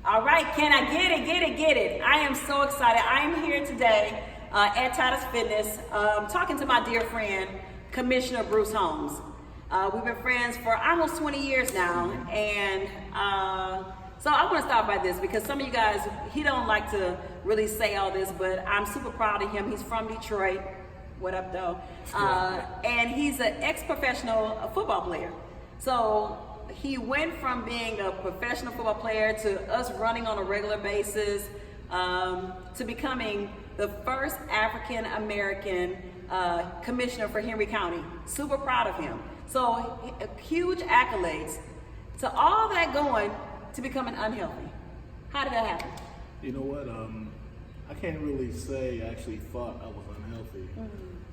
All right, can I get it, get it, get it? I am so excited. I am here today at Titus Fitness talking to my dear friend, Commissioner Bruce Holmes. We've been friends for almost 20 years now, and so I want to start by this because some of you guys, he don't like to really say all this, but I'm super proud of him. He's from Detroit. What up, though? And he's an ex-professional football player. So he went from being a professional football player to us running on a regular basis to becoming the first African American commissioner for Henry County. Super proud of him. So huge accolades. To all that going to becoming unhealthy. How did that happen? You know what? I can't really say I actually thought I was unhealthy.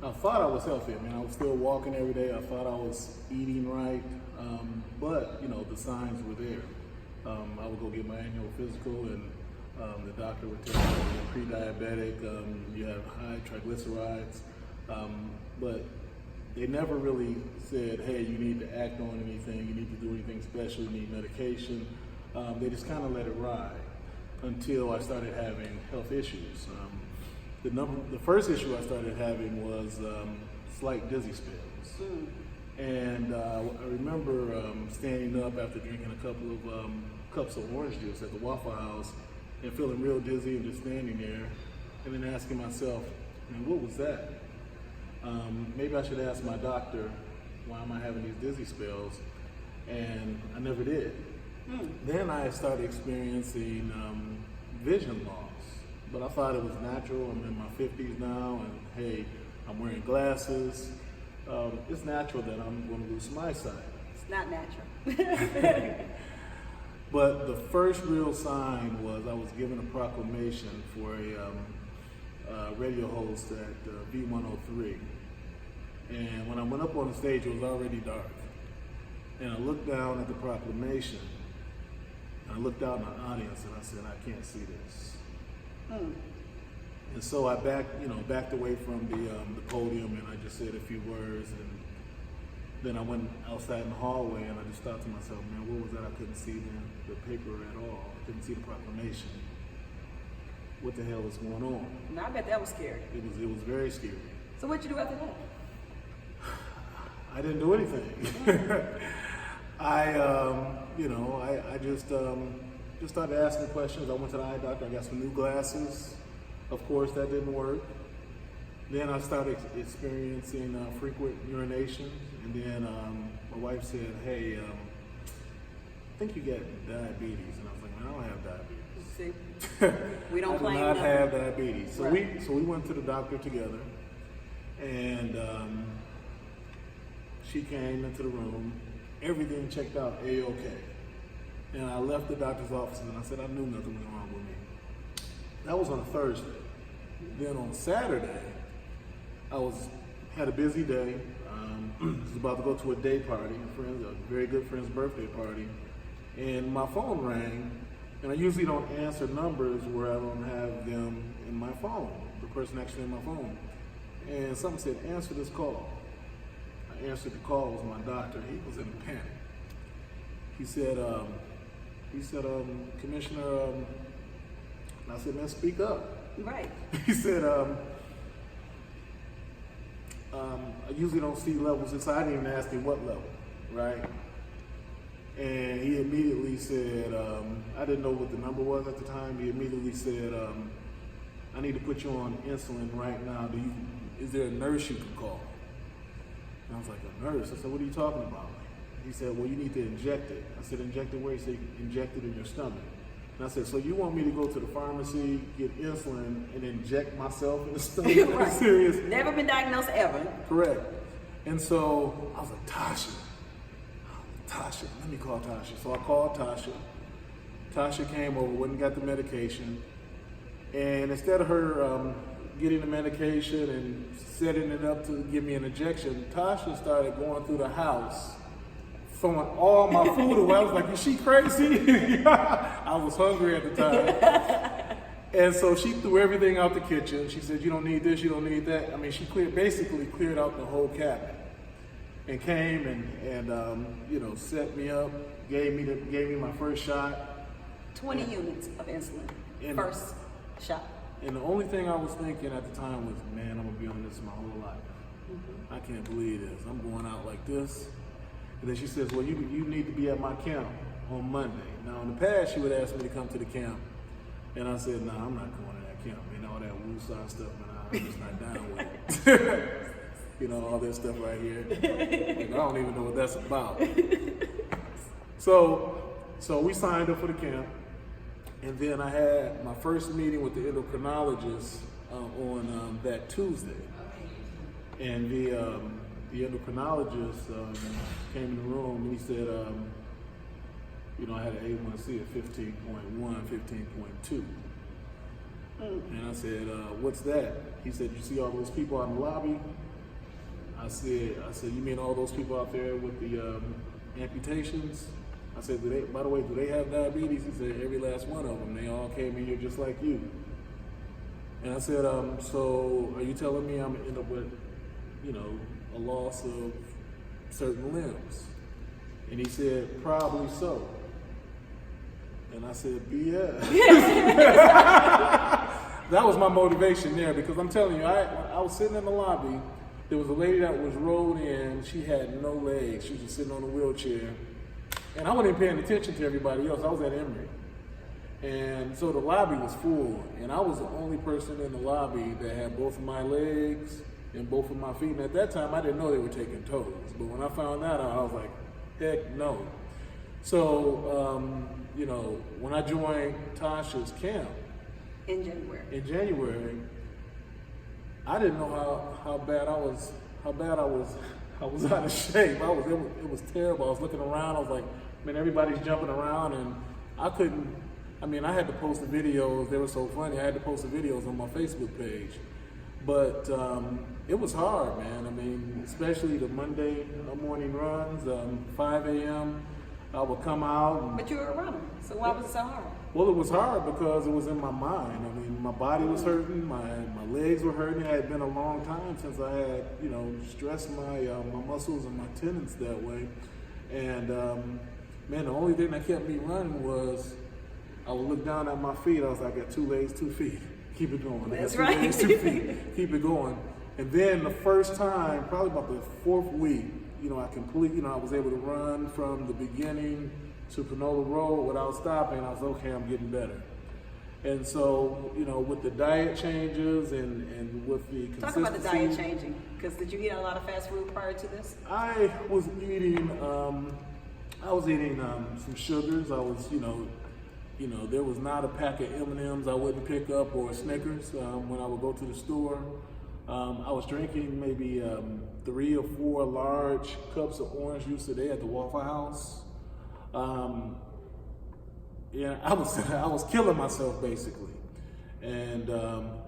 I thought I was healthy. I mean, I was still walking every day. I thought I was eating right. But, you know, the signs were there. I would go get my annual physical, and the doctor would tell me you're pre-diabetic, you have high triglycerides. But they never really said, hey, you need to act on anything, you need to do anything special, you need medication. They just kind of let it ride until I started having health issues. The first issue I started having was slight dizzy spells. And I remember standing up after drinking a couple of cups of orange juice at the Waffle House and feeling real dizzy and just standing there and then asking myself, man, what was that? Maybe I should ask my doctor, why am I having these dizzy spells? And I never did. Then I started experiencing vision loss, but I thought it was natural. I'm in my 50s now, and hey, I'm wearing glasses. It's natural that I'm going to lose my sight. It's not natural. But the first real sign was I was given a proclamation for a radio host at V103. And when I went up on the stage, it was already dark. And I looked down at the proclamation. I looked out in the audience and I said, I can't see this. And so I backed away from the podium, and I just said a few words, and then I went outside in the hallway and I just thought to myself, man, what was that? I couldn't see the paper at all. I couldn't see the proclamation. What the hell is going on? No, I bet that was scary. It was very scary. So what'd you do after that? I didn't do anything. I just started asking questions. I went to the eye doctor. I got some new glasses. Of course, that didn't work. Then I started experiencing frequent urination, and then my wife said, "Hey, I think you got diabetes," and I was like, "Man, I don't have diabetes." See, we don't claim I do not have nothing. diabetes. So right. we went to the doctor together, and she came into the room. Everything checked out A-okay. And I left the doctor's office and I said I knew nothing was wrong with me. That was on a Thursday. Then on Saturday, I had a busy day. Was about to go to a day party, a very good friend's birthday party, and my phone rang. And I usually don't answer numbers where I don't have them in my phone, the person actually in my phone. And someone said, answer this call. I answered the call. It was my doctor. He was in a panic. He said, Commissioner, and I said, man, speak up. Right. He said, I usually don't see levels inside. I didn't even ask him what level, right? And he immediately said, I didn't know what the number was at the time. He immediately said, I need to put you on insulin right now. Is there a nurse you can call? And I was like, a nurse? I said, what are you talking about? He said, well, you need to inject it. I said, inject it where? He said, inject it in your stomach. And I said, so you want me to go to the pharmacy, get insulin, and inject myself in the stomach? Right. Are you serious? Never been diagnosed ever. Correct. And so I was like, Tasha, let me call Tasha. So I called Tasha. Tasha came over, went and got the medication. And instead of her getting the medication and setting it up to give me an injection, Tasha started going through the house, throwing all my food away. I was like, is she crazy? I was hungry at the time. And so she threw everything out the kitchen. She said, you don't need this, you don't need that. I mean, she basically cleared out the whole cabinet and came and set me up, gave me my first shot. 20 units of insulin, And- first shot. And the only thing I was thinking at the time was, man, I'm gonna be on this my whole life. I can't believe this. I'm going out like this. And then she says, well, you need to be at my camp on Monday. Now, in the past, she would ask me to come to the camp. And I said, nah, I'm not going to that camp. Man, all that woosah stuff, man, I'm just not down with it. You know, all that stuff right here. And I don't even know what that's about. So we signed up for the camp. And then I had my first meeting with the endocrinologist on that Tuesday. And the endocrinologist came in the room and he said, you know, I had an A1C of 15.1, 15.2. And I said, what's that? He said, you see all those people out in the lobby? I said, you mean all those people out there with the amputations? I said, by the way, do they have diabetes? He said, every last one of them. They all came in here just like you. And I said, so are you telling me I'm going to end up with, you know, a loss of certain limbs? And he said, probably so. And I said, BS. That was my motivation there, because I'm telling you, I was sitting in the lobby. There was a lady that was rolled in. She had no legs. She was just sitting on a wheelchair. And I wasn't even paying attention to everybody else. I was at Emory. And so the lobby was full. And I was the only person in the lobby that had both of my legs and both of my feet. And at that time, I didn't know they were taking toes. But when I found that out, I was like, heck no. So, you know, when I joined Tasha's camp In January, I didn't know how bad I was out of shape. It was terrible. I was looking around. I was like, man, everybody's jumping around, and I couldn't. I mean, I had to post the videos. They were so funny. I had to post the videos on my Facebook page. But it was hard, man. I mean, especially the Monday morning runs, 5 a.m. I would come out. But you were a runner, so why was it so hard? Well, it was hard because it was in my mind. I mean, my body was hurting, my legs were hurting. It had been a long time since I had, you know, stressed my muscles and my tendons that way. And man, the only thing that kept me running was I would look down at my feet. I was like, I got 2 legs, 2 feet. Keep it going. That's I got 2 right. legs, 2 feet. Keep it going. And then the first time, probably about the 4th week, you know, I was able to run from the beginning to Panola Road without stopping. I was okay, I'm getting better. And so, you know, with the diet changes and with the consistency. Talk about the diet changing, because did you eat a lot of fast food prior to this? I was eating some sugars. I was, you know, there was not a pack of M&Ms I wouldn't pick up, or Snickers when I would go to the store. I was drinking maybe 3 or 4 large cups of orange juice a day at the Waffle House. Yeah, I was killing myself basically. And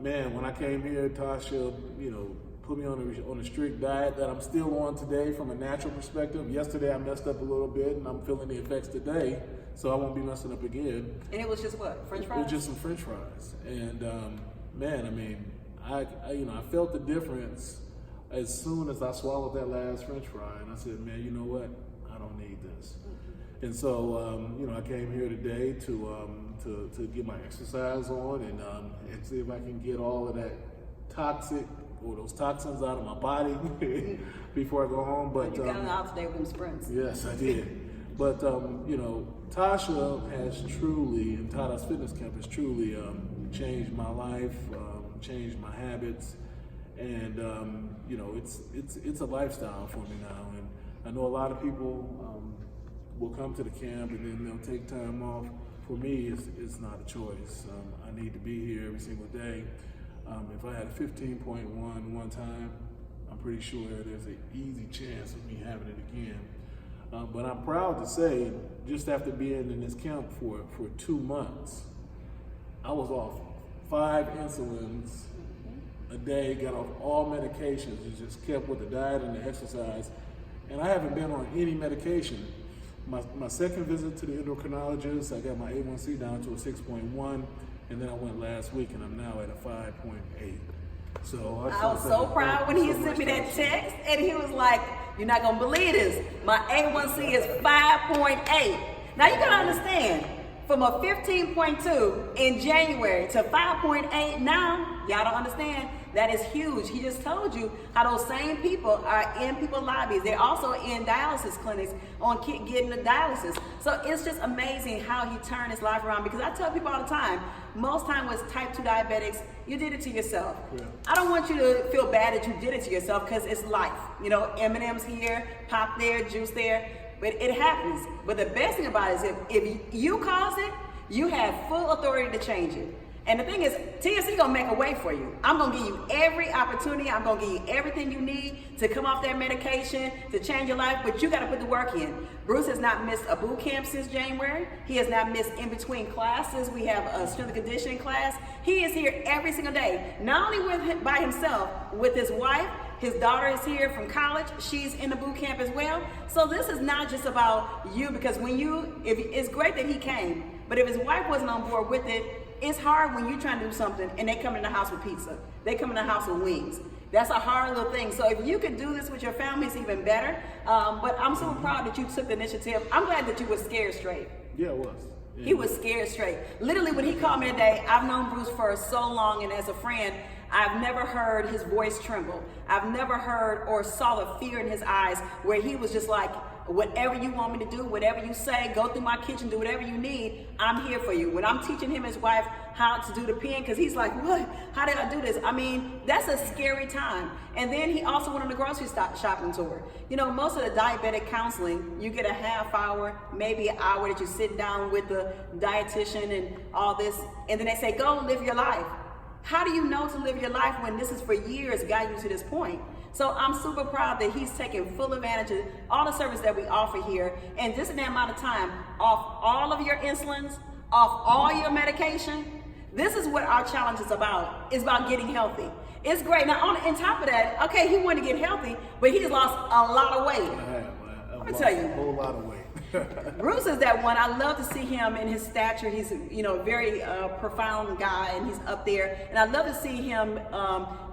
man, when I came here, Tasha, you know, put me on a strict diet that I'm still on today from a natural perspective. Yesterday I messed up a little bit, and I'm feeling the effects today, so I won't be messing up again. And it was just what, French fries? It was just some French fries. And man, I mean, I felt the difference as soon as I swallowed that last French fry, and I said, man, you know what? I don't need this. And so, you know, I came here today to get my exercise on and see if I can get all of that those toxins out of my body before I go home. But you got out today with them sprints. Yes, I did. But you know, Tasha has truly, and Tada's Fitness Camp has truly changed my life, changed my habits, and you know, it's a lifestyle for me now. And I know a lot of people will come to the camp and then they'll take time off. For me, it's not a choice. I need to be here every single day. If I had a 15.1 one time, I'm pretty sure there's an easy chance of me having it again. But I'm proud to say, just after being in this camp for 2 months, I was off 5 insulins a day, got off all medications, and just kept with the diet and the exercise. And I haven't been on any medication. My second visit to the endocrinologist, I got my A1C down to a 6.1, and then I went last week, and I'm now at a 5.8. So I was so proud when he sent me that text, and he was like, "You're not gonna believe this. My A1C is 5.8." Now you gotta understand, from a 15.2 in January to 5.8 now. Y'all don't understand. That is huge. He just told you how those same people are in people's lobbies. They're also in dialysis clinics on getting the dialysis. So it's just amazing how he turned his life around, because I tell people all the time, most time with type 2 diabetics, you did it to yourself. Yeah. I don't want you to feel bad that you did it to yourself, because it's life. You know, M&M's here, pop there, juice there, but it happens. But the best thing about it is if you cause it, you have full authority to change it. And the thing is, TSC gonna make a way for you. I'm gonna give you every opportunity. I'm gonna give you everything you need to come off that medication, to change your life, but you gotta put the work in. Bruce has not missed a boot camp since January. He has not missed in between classes. We have a strength and conditioning class. He is here every single day, not only by himself, with his wife. His daughter is here from college. She's in the boot camp as well. So this is not just about you, because it's great that he came, but if his wife wasn't on board with it, it's hard when you're trying to do something and they come in the house with pizza. They come in the house with wings. That's a hard little thing. So if you could do this with your family, it's even better. But I'm so proud that you took the initiative. I'm glad that you were scared straight. Yeah, it was. Yeah. He was scared straight. Literally, when he called me today, I've known Bruce for so long, and as a friend, I've never heard his voice tremble. I've never heard or saw the fear in his eyes where he was just like, whatever you want me to do, whatever you say, go through my kitchen, do whatever you need, I'm here for you. When I'm teaching him, his wife, how to do the pen, because he's like, what? How did I do this? I mean, that's a scary time. And then he also went on the grocery shopping tour. You know, most of the diabetic counseling, you get a half hour, maybe an hour that you sit down with the dietitian and all this, and then they say, go live your life. How do you know to live your life when this is for years got you to this point? So I'm super proud that he's taking full advantage of all the service that we offer here, and just in that amount of time, off all of your insulins, off all your medication. This is what our challenge is about. It's about getting healthy. It's great. Now, on top of that, okay, he wanted to get healthy, but he's lost a lot of weight. Let me tell you. A whole lot of weight. Bruce is that one. I love to see him in his stature. He's, you know, very profound guy, and he's up there. And I love to see him,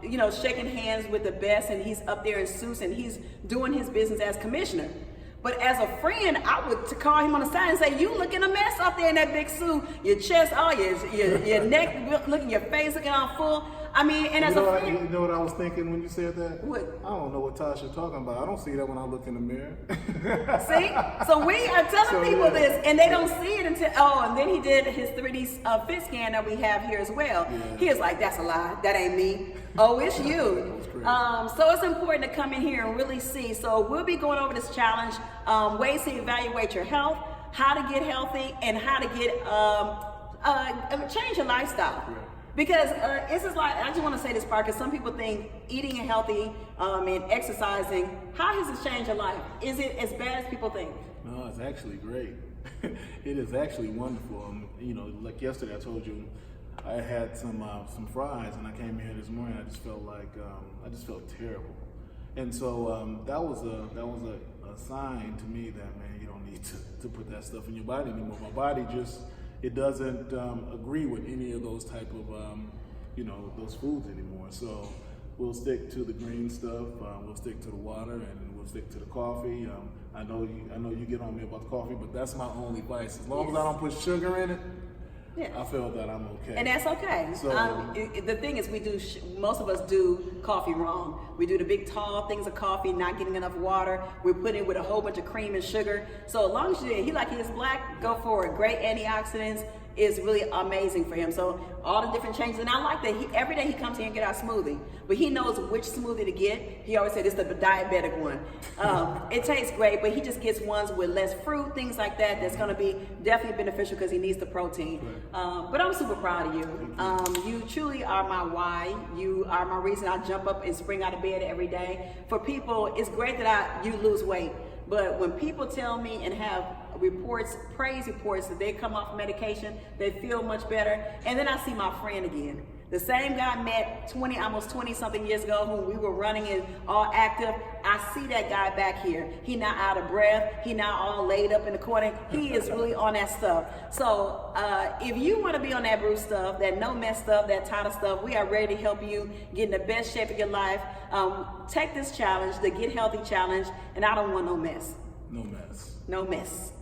you know, shaking hands with the best, and he's up there in suits, and he's doing his business as commissioner. But as a friend, I would call him on the side and say, you looking a mess up there in that big suit, your chest, your neck, looking, your face looking all full. I mean, and as a friend. You know what I was thinking when you said that? What? I don't know what Tasha's talking about. I don't see that when I look in the mirror. See? So we are telling people this, and they don't see it until, and then he did his 3D fit scan that we have here as well. Yeah. He was like, that's a lie. That ain't me. Oh, it's you. So it's important to come in here and really see. So we'll be going over this challenge, ways to evaluate your health, how to get healthy, and how to get change your lifestyle. Yeah. Because this is like, I just want to say this part, because some people think eating healthy and exercising, how has it changed your life? Is it as bad as people think? No, it's actually great. It is actually wonderful. You know, like yesterday I told you, I had some fries, and I came here this morning. I just felt like I just felt terrible, and so that was a sign to me that, man, you don't need to put that stuff in your body anymore. My body just, it doesn't agree with any of those type of you know, those foods anymore. So we'll stick to the green stuff. We'll stick to the water, and we'll stick to the coffee. I know you get on me about the coffee, but that's my only vice. As long as I don't put sugar in it. Yeah. I feel that I'm okay. And that's okay. So, the thing is, most of us do coffee wrong. We do the big tall things of coffee, not getting enough water. We're putting it with a whole bunch of cream and sugar. So as long as he is black, go for it. Great antioxidants is really amazing for him. So all the different changes. And I like that every day he comes here and get our smoothie. But he knows which smoothie to get. He always said it's the diabetic one. It tastes great, but he just gets ones with less fruit, things like that. That's going to be definitely beneficial because he needs the protein. But I'm super proud of you. You truly are my why. You are my reason I jump up and spring out of bed every day. For people, it's great that you lose weight. But when people tell me and have reports, praise reports, that they come off medication, they feel much better. And then I see my friend again. The same guy I met almost 20 something years ago, who we were running and all active. I see that guy back here. He not out of breath. He not all laid up in the corner. He is really on that stuff. So if you want to be on that Bruce stuff, that no mess stuff, that Tata stuff, we are ready to help you get in the best shape of your life. Take this challenge, the Get Healthy Challenge, and I don't want no mess. No mess. No mess.